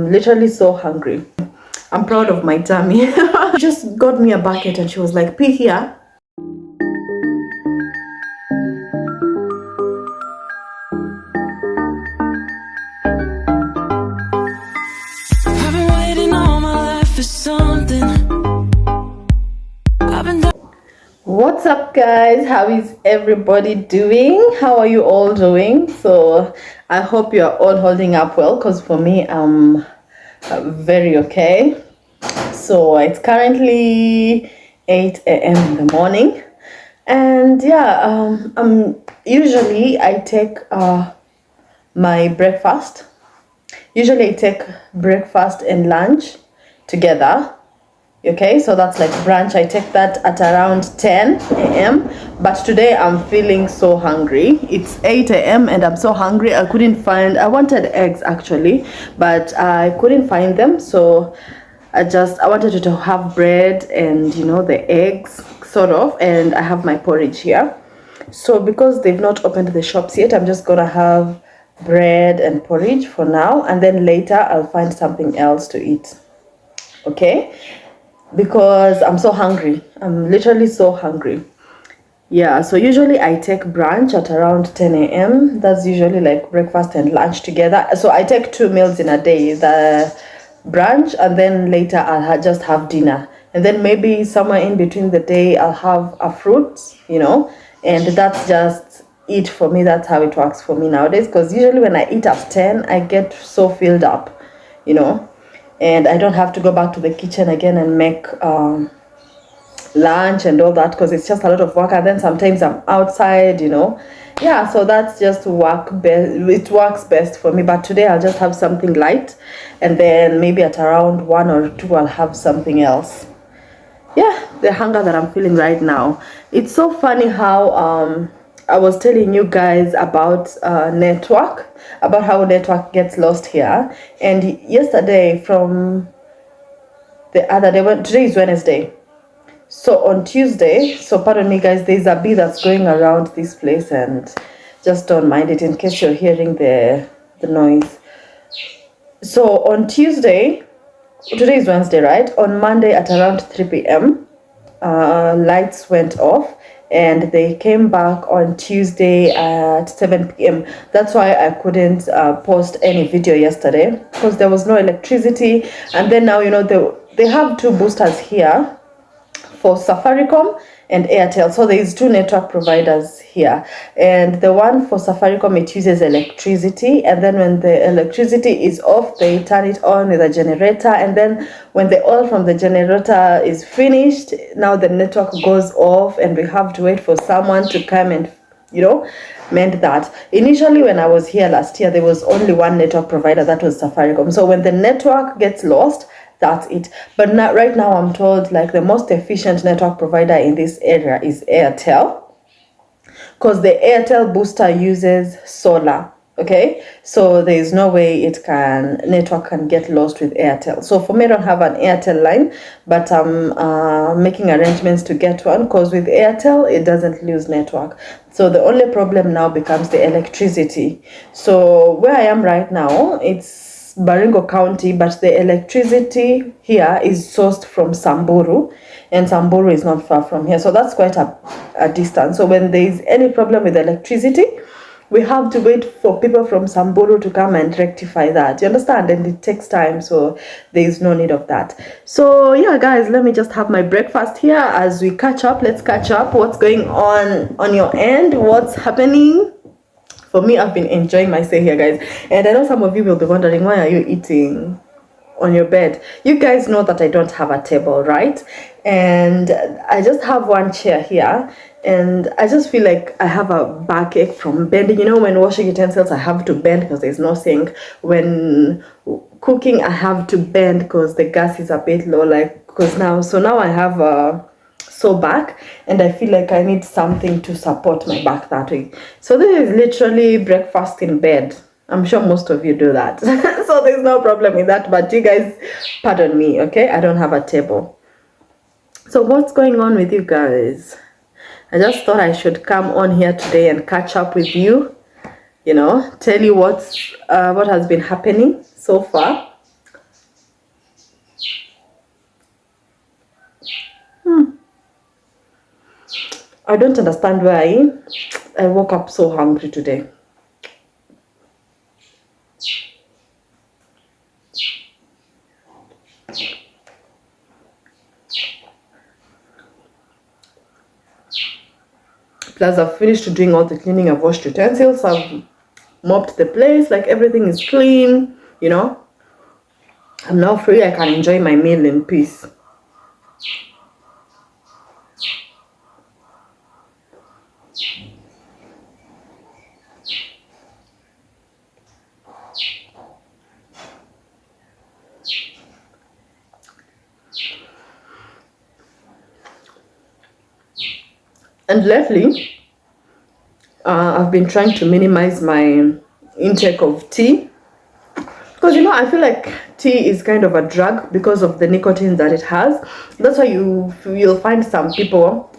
I'm literally so hungry. I'm proud of my tummy. She just got me a bucket and she was like, pee here. I've been waiting all my life for something. What's up, guys? How is everybody doing? How are you all doing? So I hope you're all holding up well, because for me I'm very okay. So it's currently 8 a.m. in the morning, and yeah, usually I take my breakfast. Usually I take breakfast and lunch together. Okay, so that's like brunch. I take that at around 10 a.m. But today I'm feeling so hungry. It's 8 a.m. and I'm so hungry. I wanted eggs actually, but I couldn't find them. So I wanted to have bread and the eggs sort of, and I have my porridge here. So because they've not opened the shops yet, I'm just gonna have bread and porridge for now, and then later I'll find something else to eat. Okay, because I'm so hungry. I'm literally so hungry. Yeah, so usually I take brunch at around 10 a.m. That's usually like breakfast and lunch together. So I take 2 meals in a day, the brunch, and then later I'll just have dinner. And then maybe somewhere in between the day I'll have a fruit, and that's just it for me. That's how it works for me nowadays, because usually when I eat at 10, I get so filled up, and I don't have to go back to the kitchen again and make lunch and all that, because it's just a lot of work, and then sometimes I'm outside. Yeah, so that's just it works best for me. But today I'll just have something light, and then maybe at around 1 or 2 I'll have something else. Yeah, the hunger that I'm feeling right now. It's so funny how I was telling you guys about network, about how network gets lost here. And yesterday from the other day, today is Wednesday. So on Tuesday, so pardon me guys, there's a bee that's going around this place, and just don't mind it in case you're hearing the noise. So on Tuesday, today is Wednesday, right? On Monday at around 3 p.m, lights went off, and they came back on Tuesday at 7 p.m. That's why I couldn't post any video yesterday, because there was no electricity. And then now, they have 2 boosters here for Safaricom and Airtel. So there is 2 network providers here, and the one for Safaricom, it uses electricity, and then when the electricity is off, they turn it on with a generator, and then when the oil from the generator is finished, now the network goes off, and we have to wait for someone to come and mend that. Initially, when I was here last year, there was only 1 network provider, that was Safaricom. So when the network gets lost, that's it. But now, right now, I'm told like the most efficient network provider in this area is Airtel, because the Airtel booster uses solar. Okay, so there is no way network can get lost with Airtel. So for me, I don't have an Airtel line, but I'm making arrangements to get one, because with Airtel it doesn't lose network. So the only problem now becomes the electricity. So where I am right now, it's Baringo County, but the electricity here is sourced from Samburu, and Samburu is not far from here, so that's quite a distance. So when there is any problem with electricity, we have to wait for people from Samburu to come and rectify that, you understand, and it takes time, so there is no need of that. So yeah guys, let me just have my breakfast here as we catch up. Let's catch up. What's going on your end? What's happening? For me, I've been enjoying my stay here, guys. And I know some of you will be wondering, why are you eating on your bed? You guys know that I don't have a table, right? And I just have 1 chair here. And I just feel like I have a backache from bending. When washing utensils, I have to bend because there's no sink. When cooking, I have to bend because the gas is a bit low. So now I have a sore back, and I feel like I need something to support my back that way. So this is literally breakfast in bed. I'm sure most of you do that. So there's no problem with that, but you guys pardon me, okay? I don't have a table. So what's going on with you guys? I just thought I should come on here today and catch up with you, tell you what has been happening so far. I don't understand why I woke up so hungry today. Plus, I've finished doing all the cleaning. I've washed utensils. I've mopped the place. Like, everything is clean, you know. I'm now free. I can enjoy my meal in peace. And lately, I've been trying to minimize my intake of tea. Because, you know, I feel like tea is kind of a drug because of the nicotine that it has. That's why you'll find some people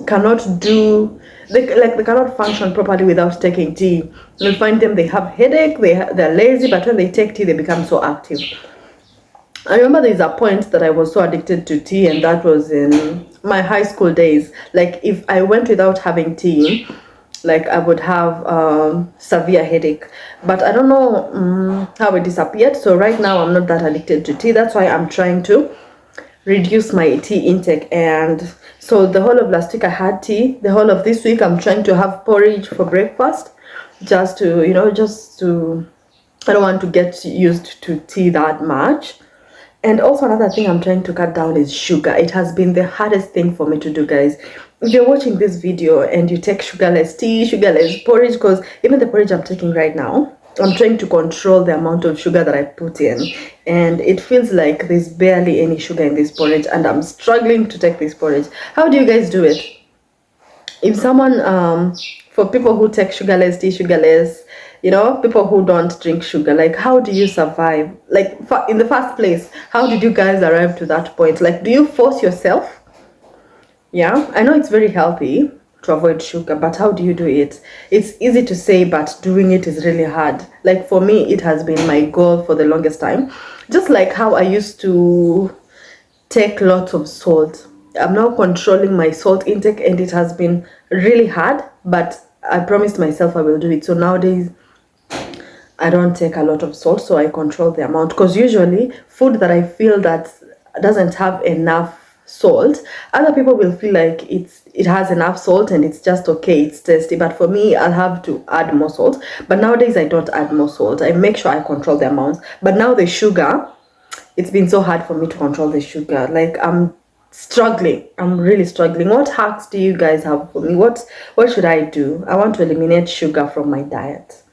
cannot do, they cannot function properly without taking tea. You'll find them, they have headache, they're lazy, but when they take tea, they become so active. I remember there's a point that I was so addicted to tea, and that was in my high school days. Like, if I went without having tea, like, I would have severe headache. But I don't know how it disappeared. So right now I'm not that addicted to tea. That's why I'm trying to reduce my tea intake. And so the whole of last week I had tea. The whole of this week I'm trying to have porridge for breakfast, just to, you know, I don't want to get used to tea that much. And also another thing I'm trying to cut down is sugar. It has been the hardest thing for me to do, guys. If you're watching this video and you take sugarless tea, sugarless porridge, because even the porridge I'm taking right now, I'm trying to control the amount of sugar that I put in. And it feels like there's barely any sugar in this porridge, and I'm struggling to take this porridge. How do you guys do it? If someone, for people who take sugarless tea, sugarless, you know, people who don't drink sugar, like, how do you survive? Like, in the first place, how did you guys arrive to that point? Like, do you force yourself? Yeah, I know it's very healthy to avoid sugar, but how do you do it? It's easy to say, but doing it is really hard. Like, for me, it has been my goal for the longest time. Just like how I used to take lots of salt. I'm now controlling my salt intake, and it has been really hard, but I promised myself I will do it. So nowadays I don't take a lot of salt, so I control the amount, because usually food that I feel that doesn't have enough salt, other people will feel like it has enough salt and it's just okay, it's tasty, but for me I'll have to add more salt. But nowadays I don't add more salt. I make sure I control the amounts. But now the sugar, it's been so hard for me to control the sugar. Like, I'm struggling. I'm really struggling. What hacks do you guys have for me? What should I do? I want to eliminate sugar from my diet.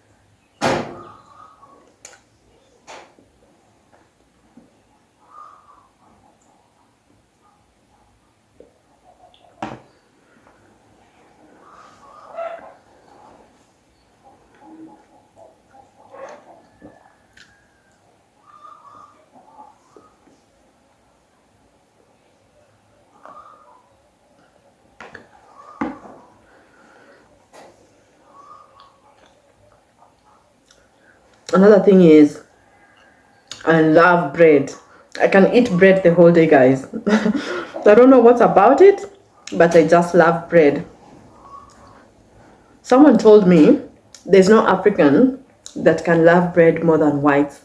Another thing is, I love bread. I can eat bread the whole day, guys. I don't know what's about it, but I just love bread. Someone told me there's no African that can love bread more than whites,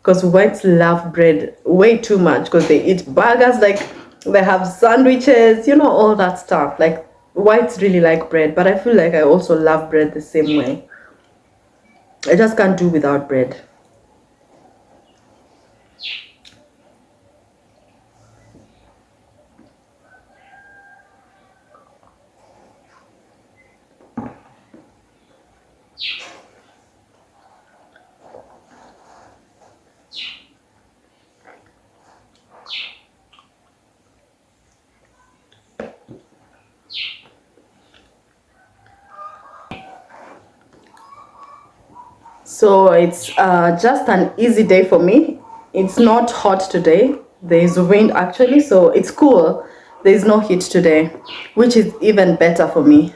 because whites love bread way too much, because they eat burgers, like, they have sandwiches, you know, all that stuff. Like, whites really like bread, but I feel like I also love bread the same way. I just can't do without bread. So it's just an easy day for me. It's not hot today. There is wind actually, so it's cool. There is no heat today, which is even better for me.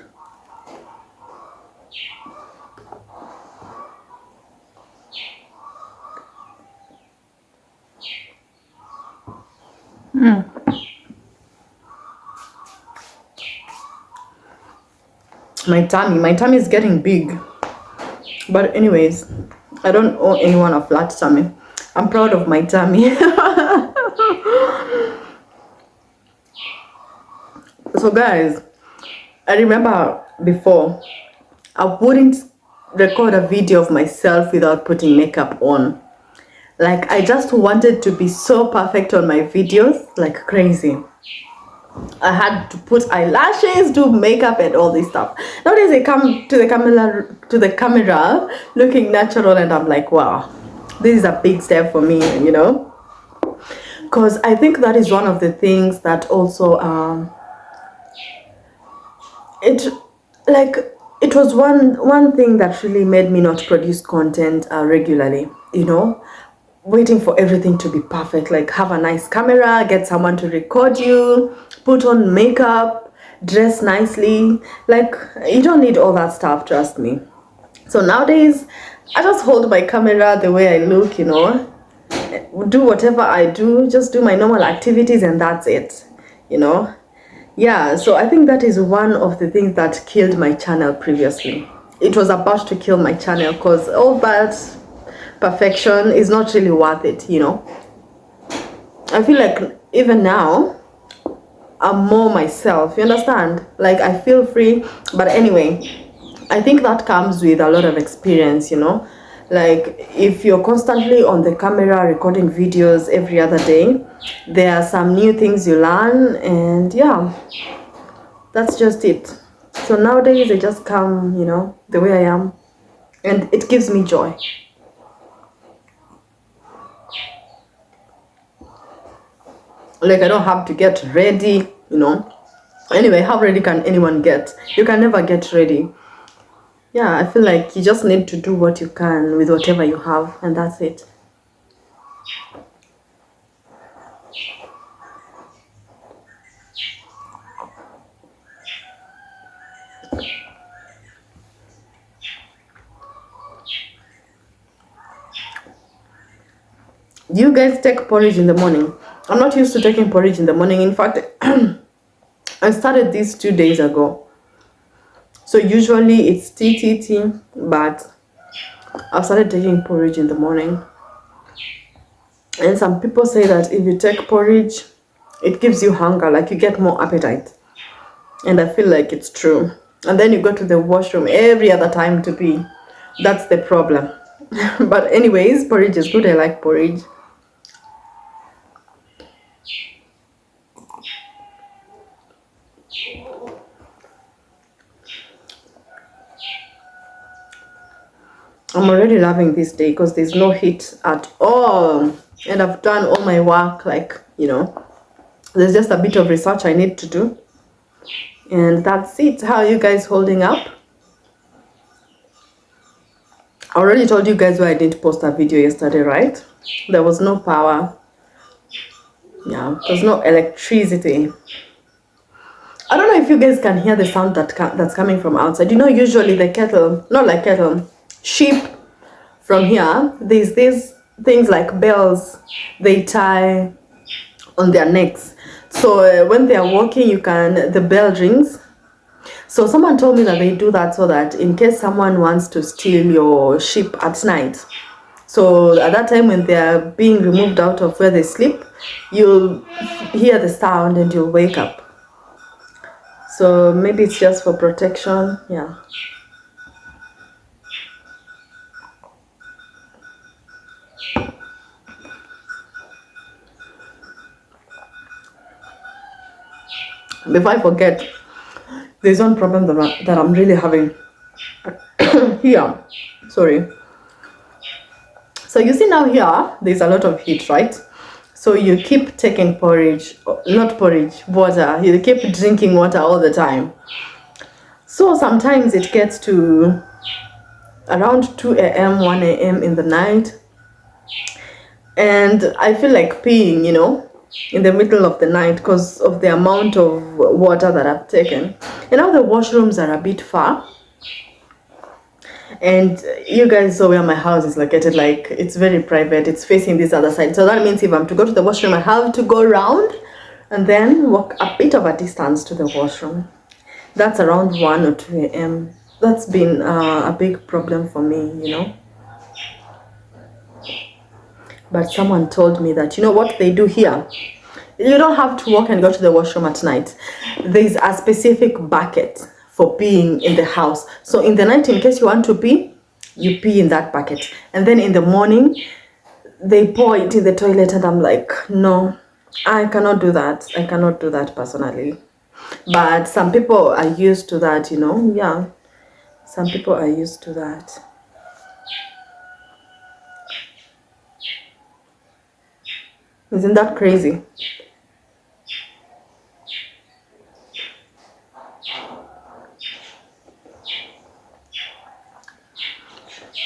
My tummy is getting big. But anyways, I don't owe anyone a flat tummy. I'm proud of my tummy. So guys, I remember before I wouldn't record a video of myself without putting makeup on. Like, I just wanted to be so perfect on my videos, like crazy. I had to put eyelashes, do makeup, and all this stuff. Nowadays, I come to the camera looking natural, and I'm like, wow, this is a big step for me, you know. Because I think that is one of the things that also it was one thing that really made me not produce content regularly, you know, waiting for everything to be perfect, like have a nice camera, get someone to record you, put on makeup, dress nicely. Like, you don't need all that stuff, trust me. So nowadays I just hold my camera the way I look, you know, do whatever I do, just do my normal activities, and that's it, you know. Yeah, so I think that is one of the things that killed my channel previously. It was about to kill my channel because all that perfection is not really worth it, you know. I feel like even now I'm more myself, you understand? Like, I feel free. But anyway, I think that comes with a lot of experience, you know. Like, if you're constantly on the camera recording videos every other day, there are some new things you learn, and yeah, that's just it. So nowadays I just come, you know, the way I am, and it gives me joy. Like, I don't have to get ready, you know. Anyway, how ready can anyone get? You can never get ready. Yeah, I feel like you just need to do what you can with whatever you have, and that's it. Do you guys take porridge in the morning? I'm not used to taking porridge in the morning. In fact, I started this 2 days ago. So usually it's tea, but I've started taking porridge in the morning. And some people say that if you take porridge, it gives you hunger, like you get more appetite. And I feel like it's true. And then you go to the washroom every other time to pee. That's the problem. But anyways, porridge is good. I like porridge. I'm already loving this day because there's no heat at all, and I've done all my work. Like, you know, there's just a bit of research I need to do, and that's it. How are you guys holding up? I already told you guys why I didn't post a video yesterday, right? There was no power. Yeah, there's no electricity. I don't know if you guys can hear the sound that's coming from outside. You know, usually the kettle, not like kettle, sheep from here, there's these things like bells they tie on their necks. So when they are walking, the bell rings. So someone told me that they do that so that in case someone wants to steal your sheep at night, so at that time when they are being removed out of where they sleep, you'll hear the sound and you'll wake up. So maybe it's just for protection. Yeah. Before I forget, there's one problem that I'm really having here. Sorry. So you see now here, there's a lot of heat, right? So you keep taking water. You keep drinking water all the time. So sometimes it gets to around 2 a.m., 1 a.m. in the night. And I feel like peeing, you know, in the middle of the night because of the amount of water that I've taken. And now the washrooms are a bit far. And you guys saw where my house is located, like it's very private, it's facing this other side. So that means if I'm to go to the washroom, I have to go around and then walk a bit of a distance to the washroom. That's around 1 or 2 a.m. That's been a big problem for me, you know. But someone told me that, you know what they do here? You don't have to walk and go to the washroom at night. There's a specific bucket for peeing in the house. So in the night, in case you want to pee, you pee in that bucket. And then in the morning, they pour it in the toilet, and I'm like, no, I cannot do that. I cannot do that personally. But some people are used to that, you know. Yeah, some people are used to that. Isn't that crazy?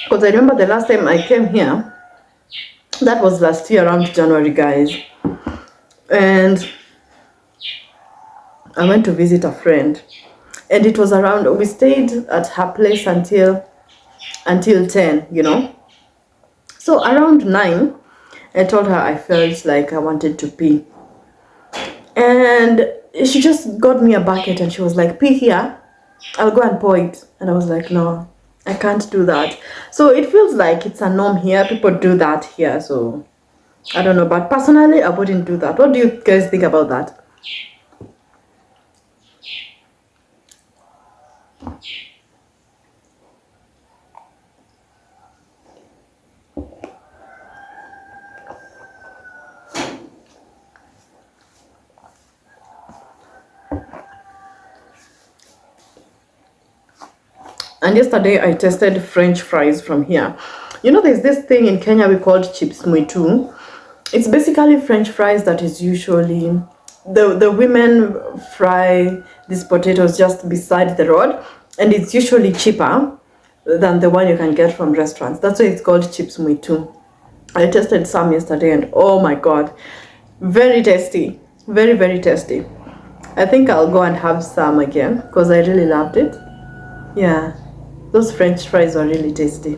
Because I remember the last time I came here, that was last year around January, guys. And I went to visit a friend. And it was around, we stayed at her place until 10, you know. So around 9, I told her I felt like I wanted to pee. And she just got me a bucket and she was like, pee here, I'll go and pour it. And I was like, no, I can't do that. So it feels like it's a norm here. People do that here. So I don't know. But personally, I wouldn't do that. What do you guys think about that? And yesterday I tasted French fries from here. You know, there's this thing in Kenya we called chips mwitu. It's basically French fries that is usually the women fry these potatoes just beside the road, and it's usually cheaper than the one you can get from restaurants. That's why it's called chips mwitu. I tasted some yesterday and oh my god, very tasty, very, very tasty. I think I'll go and have some again because I really loved it. Yeah, those French fries were really tasty.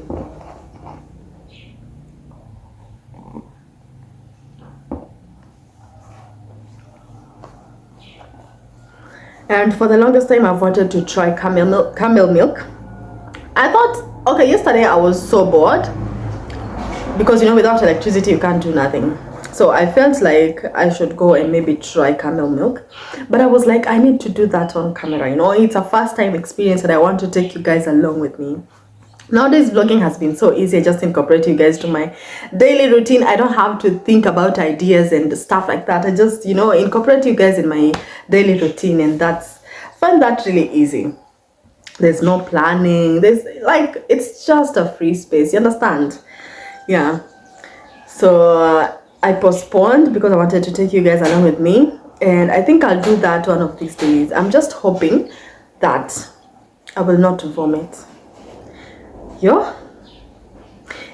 And for the longest time, I've wanted to try camel milk. I thought, okay, yesterday I was so bored because, you know, without electricity, you can't do nothing. So I felt like I should go and maybe try camel milk. But I was like, I need to do that on camera, you know. It's a first time experience and I want to take you guys along with me. Nowadays, vlogging has been so easy. I just incorporate you guys to my daily routine. I don't have to think about ideas and stuff like that. I just, you know, incorporate you guys in my daily routine, and I find that really easy. There's no planning. There's like, it's just a free space. You understand? Yeah. So I postponed because I wanted to take you guys along with me, and I think I'll do that one of these days. I'm just hoping that I will not vomit. Yeah,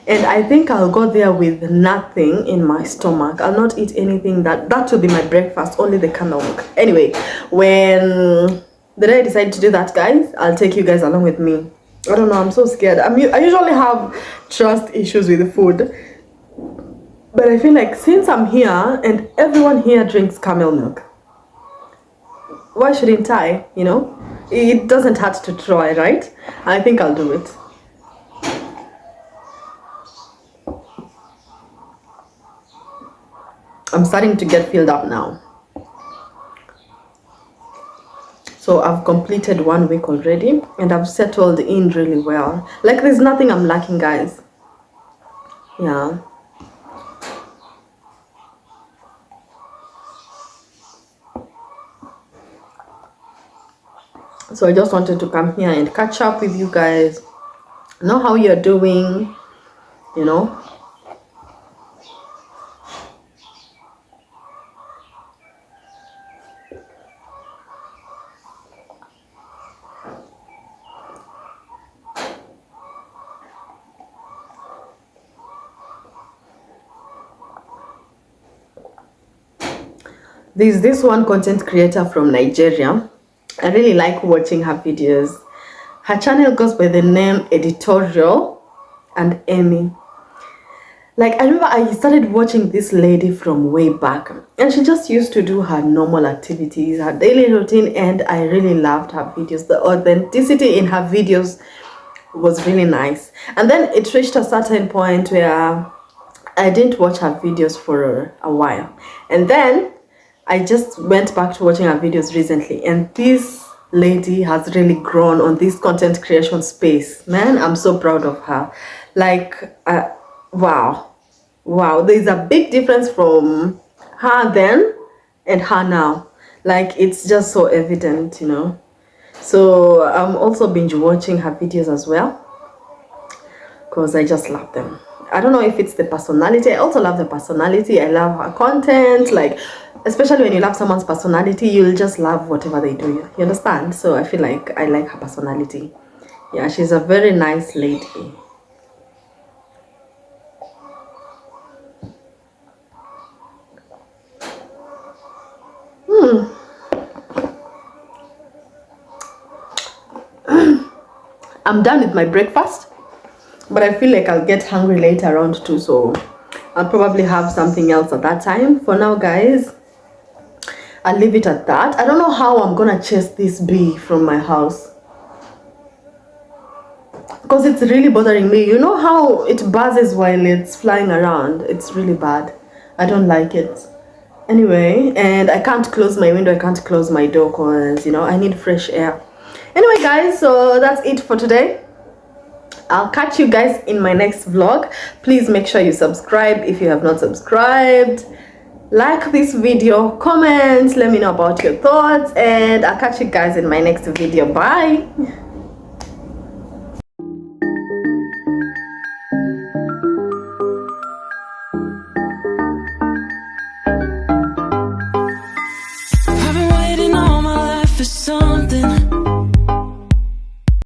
and I think I'll go there with nothing in my stomach. I'll not eat anything. That will be my breakfast, only the camel milk. Anyway, when the day I decide to do that, guys, I'll take you guys along with me. I don't know, I'm so scared. I usually have trust issues with food, but I feel like since I'm here and everyone here drinks camel milk, why shouldn't I? You know, it doesn't hurt to try, right? I think I'll do it. I'm starting to get filled up now. So I've completed 1 week already and I've settled in really well. Like, there's nothing I'm lacking, guys. Yeah. So I just wanted to come here and catch up with you guys, know how you're doing, you know. There's this one content creator from Nigeria. I really like watching her videos. Her channel goes by the name Editorial and Amy. Like, I remember I started watching this lady from way back, and she just used to do her normal activities, her daily routine, and I really loved her videos. The authenticity in her videos was really nice. And then it reached a certain point where I didn't watch her videos for a while. And then I just went back to watching her videos recently, and this lady has really grown on this content creation space. Man, I'm so proud of her. Like, wow. Wow, there's a big difference from her then and her now. Like, it's just so evident, you know. So I'm also binge watching her videos as well, because I just love them. I don't know if it's the personality. I also love the personality. I love her content. Like, especially when you love someone's personality, you'll just love whatever they do. You understand? So I feel like I like her personality. Yeah, she's a very nice lady. I'm done with my breakfast, but I feel like I'll get hungry later around too, so I'll probably have something else at that time. For now, guys, I'll leave it at that. I don't know how I'm gonna chase this bee from my house, because it's really bothering me. You know how it buzzes while it's flying around? It's really bad. I don't like it. Anyway, and I can't close my window, I can't close my door, because, you know, I need fresh air. Anyway, guys, so that's it for today. I'll catch you guys in my next vlog. Please make sure you subscribe if you have not subscribed. Like this video, comment, let me know about your thoughts, and I'll catch you guys in my next video. Bye. I've been waiting all my life for something.